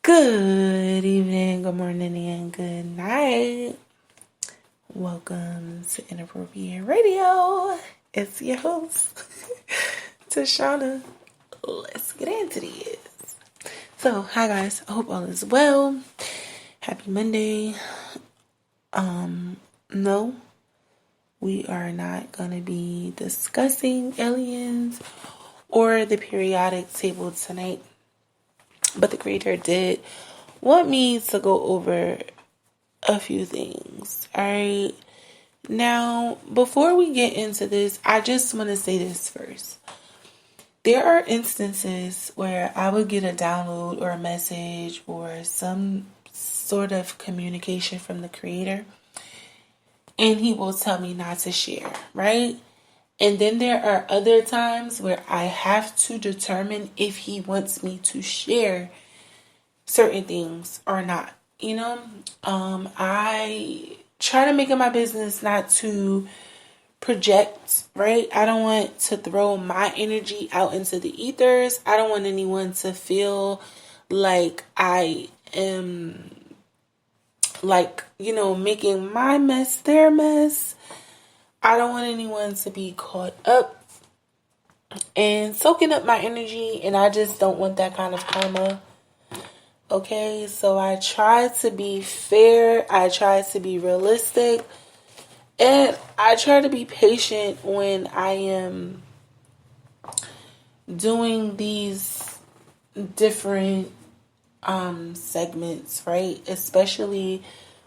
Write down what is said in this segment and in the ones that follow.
Good evening, good morning, and good night. Welcome to Inappropriate Radio. It's your host, Tashana. Let's get into this. So, hi guys. I hope all is well. Happy Monday. No, we are not going to be discussing aliens or the periodic table tonight. But the creator did want me to go over a few things. Alright. Now, before we get into this, I just want to say this first. There are instances where I would get a download or a message or some sort of communication from the creator, and he will tell me not to share, right? And then there are other times where I have to determine if he wants me to share certain things or not. I try to make it my business not to project, right? I don't want to throw my energy out into the ethers. I don't want anyone to feel like I am making my mess their mess. I don't want anyone to be caught up and soaking up my energy, and I just don't want that kind of karma. Okay, so I try to be fair, I try to be realistic, and I try to be patient when I am doing these different segments, right? Especially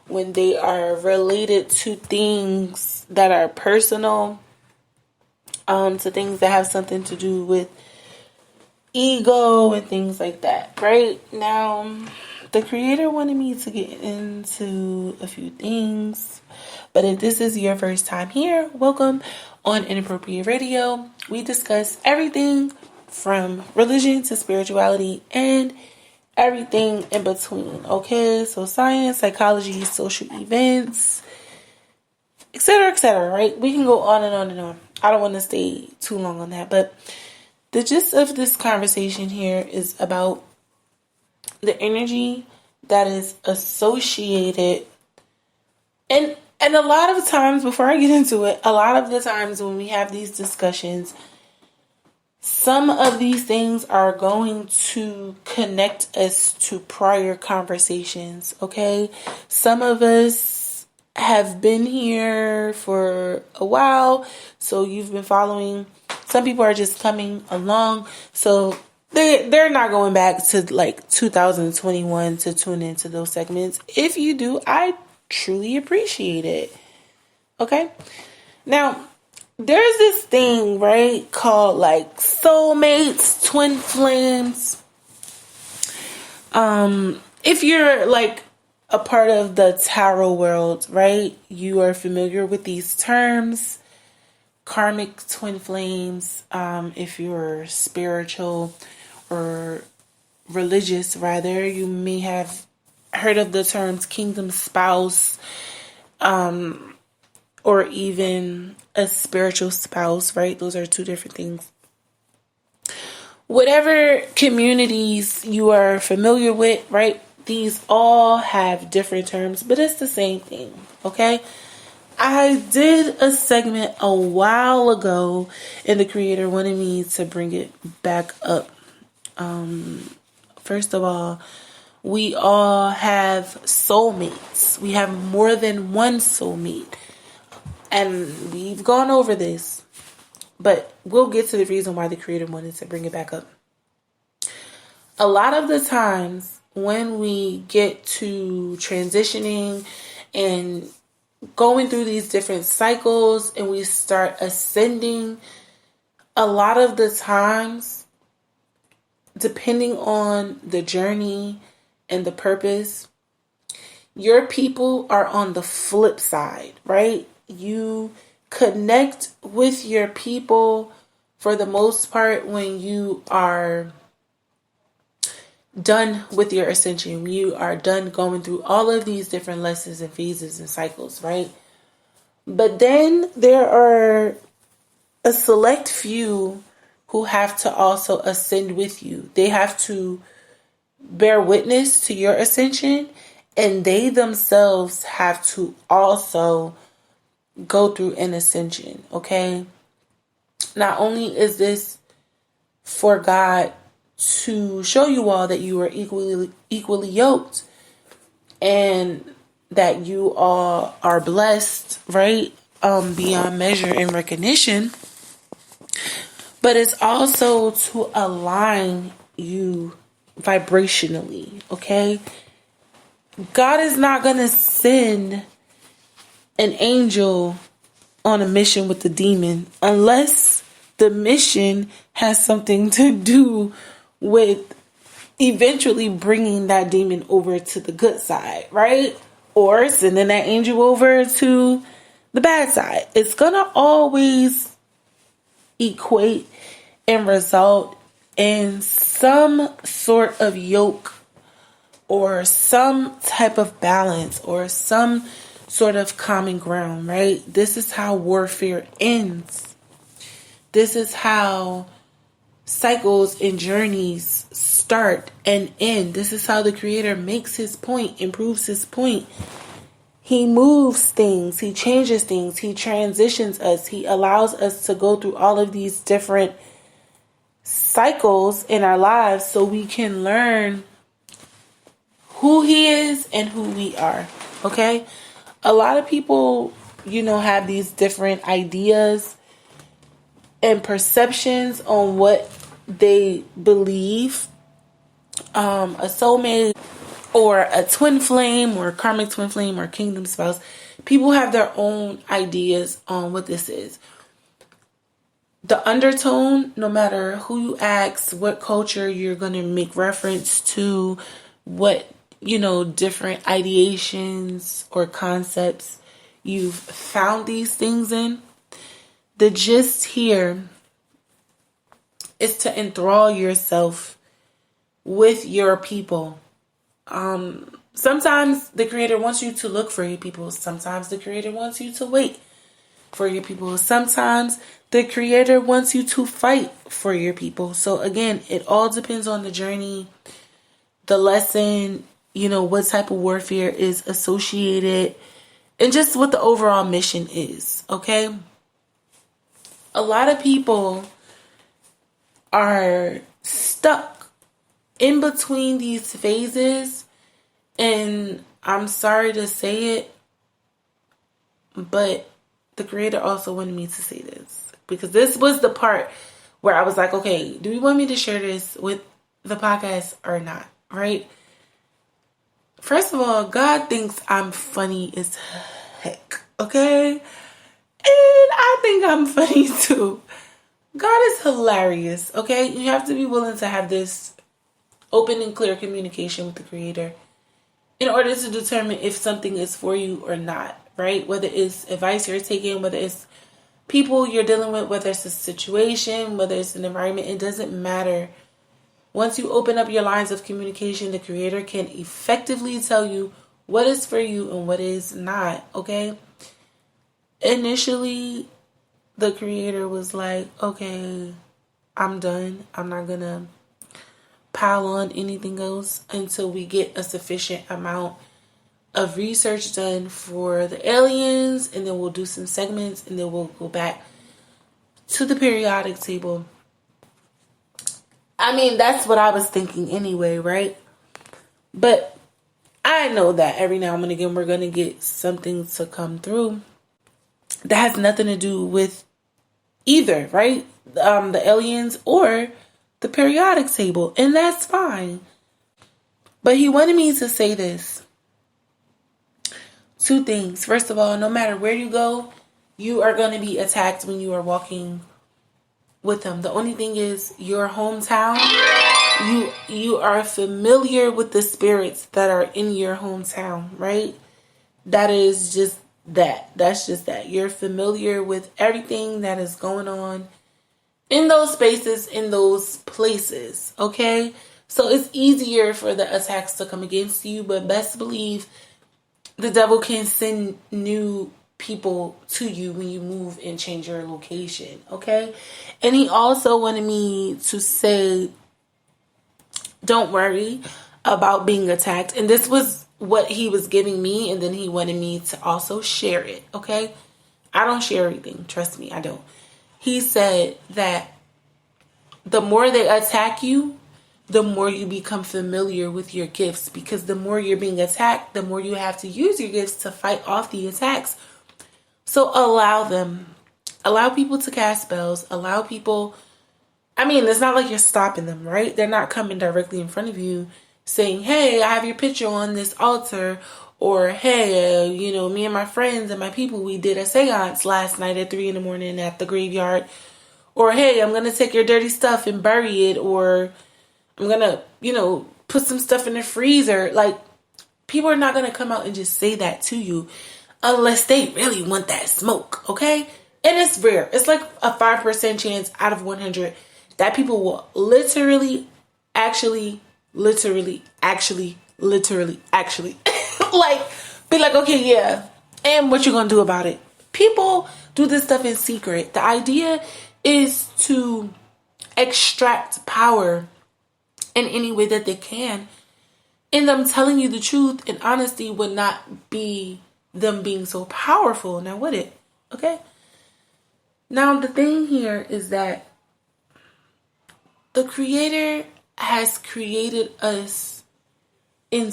when they are related to things that are personal, to things that have something to do with ego and things like that, right? Now, the creator wanted me to get into a few things, but if this is your first time here, welcome on Inappropriate Radio. We discuss everything from religion to spirituality and everything in between, okay? So science, psychology, social events, etc., right? We can go on and on and on. I don't want to stay too long on that, but the gist of this conversation here is about the energy that is associated, and a lot of times, before I get into it, a lot of the times when we have these discussions, some of these things are going to connect us to prior conversations, okay? Some of us have been here for a while, so you've been following. Some people are just coming along, so they're not going back to like 2021 to tune into those segments. If you do, I truly appreciate it. Okay? Now, there's this thing, right, called like soulmates, twin flames. If you're like a part of the tarot world, right, you are familiar with these terms. Karmic twin flames, if you're spiritual or religious, rather, you may have heard of the terms kingdom spouse, or even a spiritual spouse, right? Those are two different things. Whatever communities you are familiar with, right? These all have different terms, but it's the same thing, okay? I did a segment a while ago, and the creator wanted me to bring it back up. First of all, we all have soulmates. We have more than one soulmate. And we've gone over this, but we'll get to the reason why the creator wanted to bring it back up. A lot of the times when we get to transitioning and going through these different cycles and we start ascending, a lot of the times, depending on the journey and the purpose, your people are on the flip side, right? You connect with your people for the most part when you are done with your ascension. You are done going through all of these different lessons and phases and cycles, right? But then there are a select few who have to also ascend with you. They have to bear witness to your ascension, and they themselves have to also go through an ascension, okay? Not only is this for God to show you all that you are equally yoked and that you all are blessed, right? Beyond measure and recognition, but it's also to align you vibrationally, okay? God is not going to send an angel on a mission with the demon unless the mission has something to do with eventually bringing that demon over to the good side, right? Or sending that angel over to the bad side. It's going to always equate and result in some sort of yoke or some type of balance or some sort of common ground, right? This is how warfare ends. This is how cycles and journeys start and end. This is how the Creator makes his point, improves his point. He moves things, he changes things, he transitions us, he allows us to go through all of these different cycles in our lives so we can learn who he is and who we are, okay? A lot of people, have these different ideas and perceptions on what they believe a soulmate or a twin flame or karmic twin flame or kingdom spouse. People have their own ideas on what this is. The undertone, no matter who you ask, what culture you're going to make reference to, what, different ideations or concepts you've found these things in. The gist here is to enthrall yourself with your people. Sometimes the Creator wants you to look for your people. Sometimes the Creator wants you to wait for your people. Sometimes the Creator wants you to fight for your people. So again, it all depends on the journey, the lesson, what type of warfare is associated, and just what the overall mission is, okay? A lot of people are stuck in between these phases, and I'm sorry to say it, but the Creator also wanted me to say this, because this was the part where I was like, okay, do you want me to share this with the podcast or not, right? First of all, God thinks I'm funny as heck, okay? And I think I'm funny too. God is hilarious, okay? You have to be willing to have this open and clear communication with the Creator in order to determine if something is for you or not, right? Whether it's advice you're taking, whether it's people you're dealing with, whether it's a situation, whether it's an environment, it doesn't matter. Once you open up your lines of communication, the Creator can effectively tell you what is for you and what is not, okay? Initially, the Creator was like, okay, I'm done. I'm not going to pile on anything else until we get a sufficient amount of research done for the aliens, and then we'll do some segments, and then we'll go back to the periodic table. I mean, that's what I was thinking anyway, right? But I know that every now and again we're going to get something to come through that has nothing to do with either, right? The aliens or the periodic table, and that's fine. But he wanted me to say this. Two things. First of all, no matter where you go, you are going to be attacked when you are walking with them. The only thing is your hometown. You are familiar with the spirits that are in your hometown, right? That is just that. That's just that. You're familiar with everything that is going on in those spaces, in those places, okay? So it's easier for the attacks to come against you, but best believe the devil can send new people to you when you move and change your location, okay? And he also wanted me to say, don't worry. about being attacked. And this was what he was giving me. And then he wanted me to also share it. Okay. I don't share everything. Trust me, I don't. He said that the more they attack you, the more you become familiar with your gifts, because the more you're being attacked, the more you have to use your gifts to fight off the attacks. So allow them. Allow people to cast spells. Allow people. I mean, it's not like you're stopping them, right? They're not coming directly in front of you saying, hey, I have your picture on this altar. Or, hey, me and my friends and my people, we did a seance last night at 3 a.m. at the graveyard. Or, hey, I'm going to take your dirty stuff and bury it. Or I'm going to, put some stuff in the freezer. Like, people are not going to come out and just say that to you unless they really want that smoke, okay? And it's rare. It's like a 5% chance out of 100 that people will literally, actually, like, be like, okay, yeah. And what you going to do about it? People do this stuff in secret. The idea is to extract power in any way that they can. And them telling you the truth and honesty would not be them being so powerful. Now, would it? Okay? Now, the thing here is that the Creator has created us in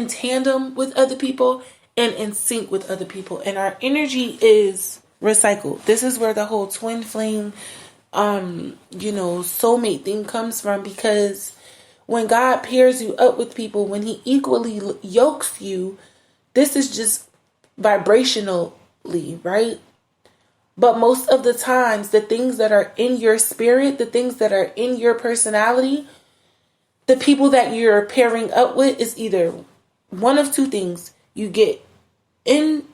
tandem with other people and in sync with other people. And our energy is recycled. This is where the whole twin flame, soulmate thing comes from, because when God pairs you up with people, when he equally yokes you, this is just vibrationally, right? But most of the times, the things that are in your spirit, the things that are in your personality, the people that you're pairing up with is either one of two things. You get in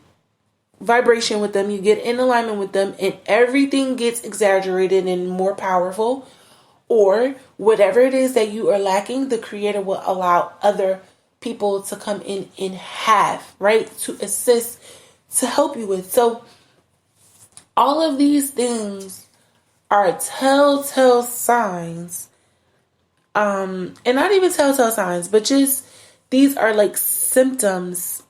vibration with them, you get in alignment with them, and everything gets exaggerated and more powerful. Or whatever it is that you are lacking, the Creator will allow other people to come in and have, right? To assist, to help you with. So all of these things are telltale signs. And not even telltale signs, but just these are like symptoms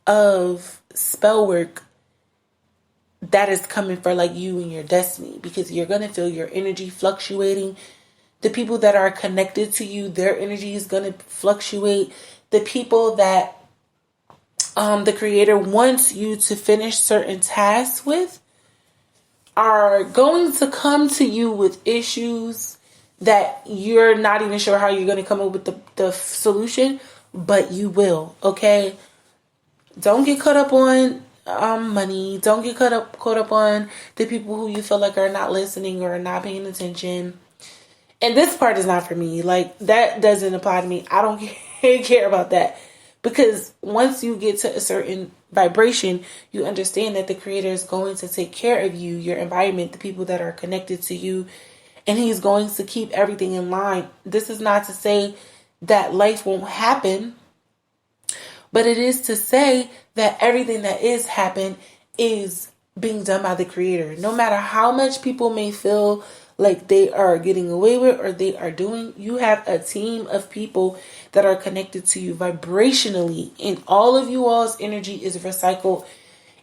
of spell work that is coming for like you and your destiny, because you're going to feel your energy fluctuating. The people that are connected to you, their energy is going to fluctuate. The people that the Creator wants you to finish certain tasks with are going to come to you with issues that you're not even sure how you're going to come up with the solution, but you will, okay? Don't get caught up on money. Don't get caught up on the people who you feel like are not listening or not paying attention. And this part is not for me. Like, that doesn't apply to me. I don't care about that. Because once you get to a certain vibration, you understand that the Creator is going to take care of you, your environment, the people that are connected to you, and he's going to keep everything in line. This is not to say that life won't happen, but it is to say that everything that is happening is being done by the Creator. No matter how much people may feel like they are getting away with or they are doing, you have a team of people that are connected to you vibrationally, and all of you all's energy is recycled.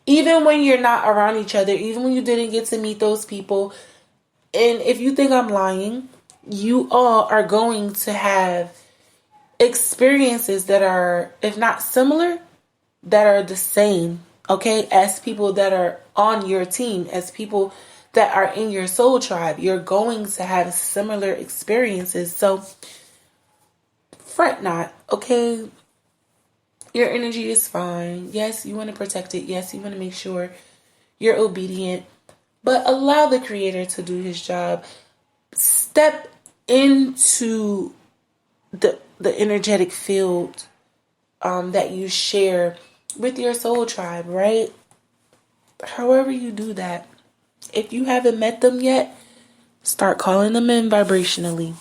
Even when you're not around each other, even when you didn't get to meet those people. And if you think I'm lying, you all are going to have experiences that are, if not similar, that are the same, okay, as people that are on your team, as people that are in your soul tribe. You're going to have similar experiences. So fret not, okay? Your energy is fine. Yes, you want to protect it. Yes, you want to make sure you're obedient, but allow the Creator to do his job. Step into the energetic field that you share with your soul tribe, right? However you do that. If you haven't met them yet, start calling them in vibrationally.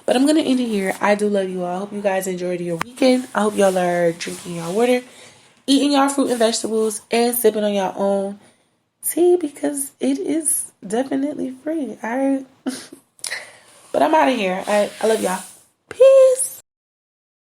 But I'm going to end it here. I do love you all. I hope you guys enjoyed your weekend. I hope y'all are drinking your water, eating your fruit and vegetables, and sipping on your own tea, because it is definitely free. All right. But I'm out of here. I love y'all. Peace.